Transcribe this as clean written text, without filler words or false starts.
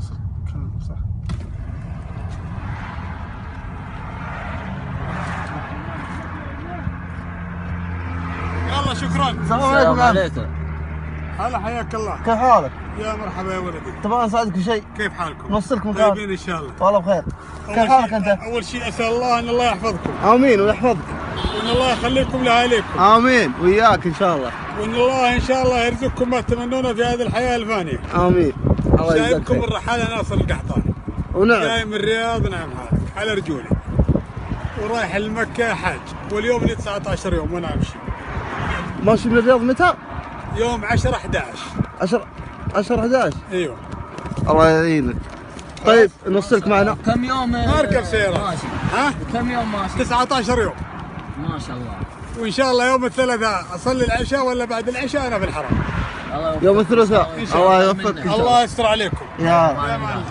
اصل كلم صح. يلا شكرا. السلام عليكم. هلا حياك الله. كيف حالك؟ يا مرحبا يا ولدي. تبغى اساعدك في شيء؟ كيف حالكم؟ نوصلك مكان. طيبين ان شاء الله. والله بخير. كيف حالك انت؟ اول شيء اسال الله ان الله يحفظكم. امين ويحفظك. وان الله يخليكم لاهاليكم. امين وياك ان شاء الله. وان الله ان شاء الله يرزقكم ما تتمنونه في هذه الحياه الفانيه. امين. الله يجزاك شايفكم خير. الرحاله ناصر القحطاني. ونعم. جاي من الرياض، نعم هذا على رجولي. ورايح لمكه حاج، واليوم لي 19 يوم وانا امشي. ماشي من الرياض متى؟ يوم 10 11. 10 11. ايوه. الله يعينك. طيب نوصلك معنا. كم يوم ما اركب سيارة. ماشي؟ ها؟ كم يوم ماشي؟ 19 يوم. ما شاء الله. وان شاء الله يوم الثلاثاء اصلي العشاء ولا بعد العشاء انا في الحرم. الله يوفقك. يوم الثلاثاء. الله يوفقك. الله يستر عليكم. يا يا معلم.